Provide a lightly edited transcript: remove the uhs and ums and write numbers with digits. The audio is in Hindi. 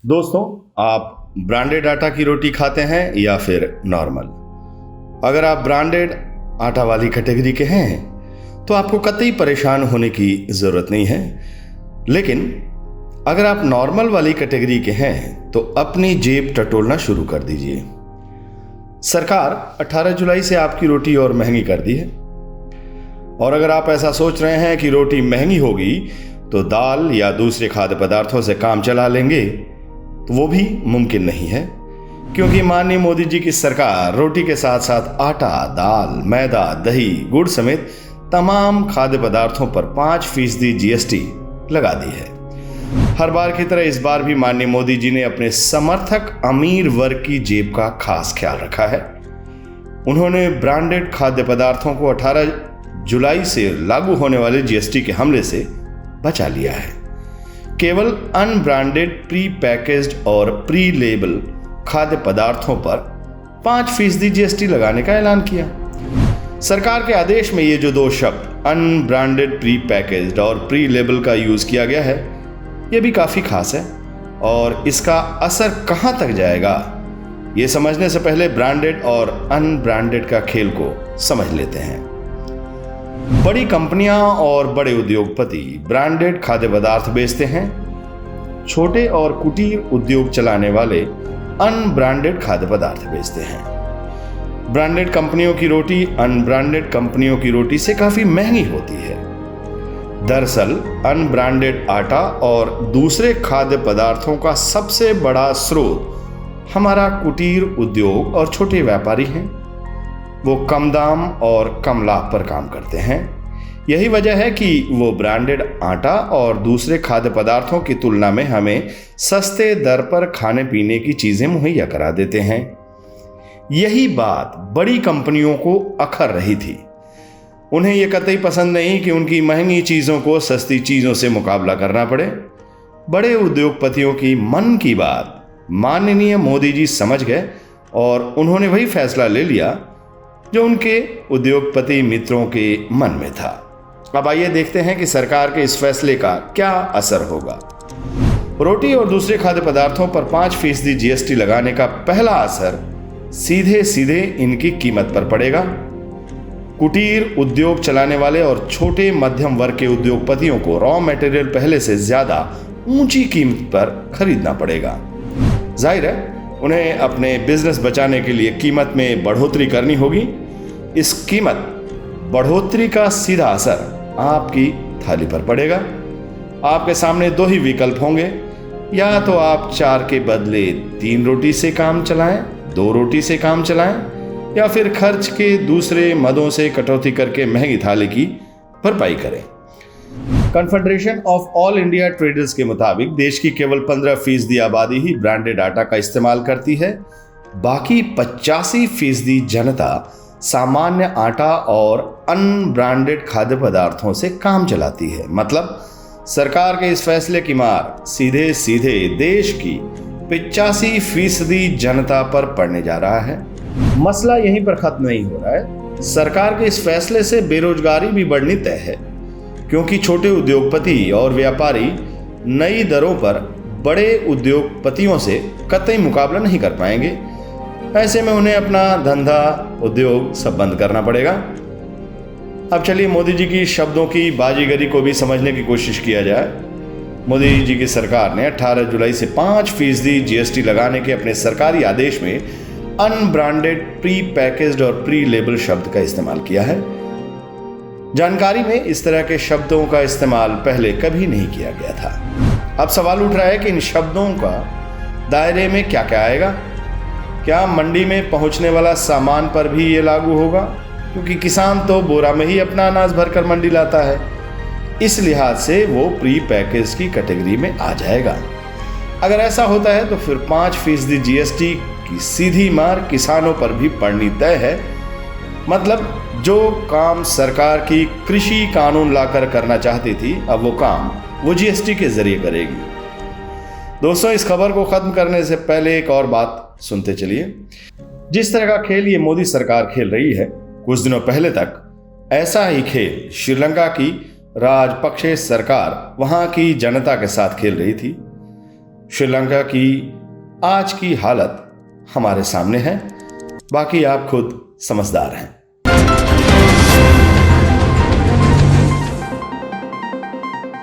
दोस्तों, आप ब्रांडेड आटा की रोटी खाते हैं या फिर नॉर्मल? अगर आप ब्रांडेड आटा वाली कैटेगरी के हैं तो आपको कतई परेशान होने की ज़रूरत नहीं है। लेकिन अगर आप नॉर्मल वाली कैटेगरी के हैं तो अपनी जेब टटोलना शुरू कर दीजिए। सरकार 18 जुलाई से आपकी रोटी और महंगी कर दी है। और अगर आप ऐसा सोच रहे हैं कि रोटी महंगी होगी तो दाल या दूसरे खाद्य पदार्थों से काम चला लेंगे, तो वो भी मुमकिन नहीं है, क्योंकि माननीय मोदी जी की सरकार रोटी के साथ साथ आटा, दाल, मैदा, दही, गुड़ समेत तमाम खाद्य पदार्थों पर 5% जीएसटी लगा दी है। हर बार की तरह इस बार भी माननीय मोदी जी ने अपने समर्थक अमीर वर्ग की जेब का खास ख्याल रखा है। उन्होंने ब्रांडेड खाद्य पदार्थों को 18 जुलाई से लागू होने वाले जीएसटी के हमले से बचा लिया है। केवल अनब्रांडेड, प्री पैकेज्ड और प्री लेबल खाद्य पदार्थों पर 5% जीएसटी लगाने का ऐलान किया। सरकार के आदेश में ये जो दो शब्द अनब्रांडेड, प्री पैकेज्ड और प्री लेबल का यूज किया गया है, ये भी काफी खास है। और इसका असर कहां तक जाएगा, ये समझने से पहले ब्रांडेड और अनब्रांडेड का खेल को समझ लेते हैं। बड़ी कंपनियां और बड़े उद्योगपति ब्रांडेड खाद्य पदार्थ बेचते हैं। छोटे और कुटीर उद्योग चलाने वाले अनब्रांडेड खाद्य पदार्थ बेचते हैं। ब्रांडेड कंपनियों की रोटी अनब्रांडेड कंपनियों की रोटी से काफी महंगी होती है। दरअसल अनब्रांडेड आटा और दूसरे खाद्य पदार्थों का सबसे बड़ा स्रोत हमारा कुटीर उद्योग और छोटे व्यापारी हैं। वो कम दाम और कम लाभ पर काम करते हैं। यही वजह है कि वो ब्रांडेड आटा और दूसरे खाद्य पदार्थों की तुलना में हमें सस्ते दर पर खाने पीने की चीजें मुहैया करा देते हैं। यही बात बड़ी कंपनियों को अखर रही थी। उन्हें यह कतई पसंद नहीं कि उनकी महंगी चीजों को सस्ती चीजों से मुकाबला करना पड़े। बड़े उद्योगपतियों की मन की बात माननीय मोदी जी समझ गए और उन्होंने वही फैसला ले लिया जो उनके उद्योगपति मित्रों के मन में था। अब आइए देखते हैं कि सरकार के इस फैसले का क्या असर होगा। रोटी और दूसरे खाद्य पदार्थों पर 5% जीएसटी लगाने का पहला असर सीधे सीधे इनकी कीमत पर पड़ेगा। कुटीर उद्योग चलाने वाले और छोटे मध्यम वर्ग के उद्योगपतियों को रॉ मटेरियल पहले से ज्यादा ऊंची कीमत पर खरीदना पड़ेगा। जाहिर है उन्हें अपने बिजनेस बचाने के लिए कीमत में बढ़ोतरी करनी होगी। इस कीमत बढ़ोतरी का सीधा असर आपकी थाली पर पड़ेगा। आपके सामने दो ही विकल्प होंगे, या तो आप 4 के बदले 3 रोटी से काम चलाएं, 2 रोटी से काम चलाएं, या फिर खर्च के दूसरे मदों से कटौती करके महंगी थाली की भरपाई करें। Confederation of all India traders के मुताबिक देश की केवल 15% आबादी ही ब्रांडेड आटा का इस्तेमाल करती है। बाकी 85% जनता सामान्य आटा और अनब्रांडेड खाद्य पदार्थों से काम चलाती है। मतलब सरकार के इस फैसले की मार सीधे सीधे देश की 85% जनता पर पड़ने जा रहा है। मसला यहीं पर खत्म नहीं हो रहा है। सरकार के इस फैसले से बेरोजगारी भी बढ़नी तय है, क्योंकि छोटे उद्योगपति और व्यापारी नई दरों पर बड़े उद्योगपतियों से कतई मुकाबला नहीं कर पाएंगे। ऐसे में उन्हें अपना धंधा, उद्योग सब बंद करना पड़ेगा। अब चलिए मोदी जी की शब्दों की बाजीगरी को भी समझने की कोशिश किया जाए। मोदी जी की सरकार ने 18 जुलाई से 5% जीएसटी लगाने के अपने सरकारी आदेश में अनब्रांडेड, प्री पैकेज्ड और प्री लेबल शब्द का इस्तेमाल किया है। जानकारी में इस तरह के शब्दों का इस्तेमाल पहले कभी नहीं किया गया था। अब सवाल उठ रहा है कि इन शब्दों का दायरे में क्या क्या आएगा। क्या मंडी में पहुंचने वाला सामान पर भी ये लागू होगा, क्योंकि किसान तो बोरा में ही अपना अनाज भरकर मंडी लाता है। इस लिहाज से वो प्री पैकेज की कैटेगरी में आ जाएगा। अगर ऐसा होता है तो फिर 5% जीएसटी की सीधी मार किसानों पर भी पड़नी तय है। मतलब जो काम सरकार की कृषि कानून लाकर करना चाहती थी, अब वो काम वो जीएसटी के जरिए करेगी। दोस्तों, इस खबर को खत्म करने से पहले एक और बात सुनते चलिए। जिस तरह का खेल ये मोदी सरकार खेल रही है, कुछ दिनों पहले तक ऐसा ही खेल श्रीलंका की राजपक्षे सरकार वहां की जनता के साथ खेल रही थी। श्रीलंका की आज की हालत हमारे सामने है, बाकी आप खुद समझदार हैं।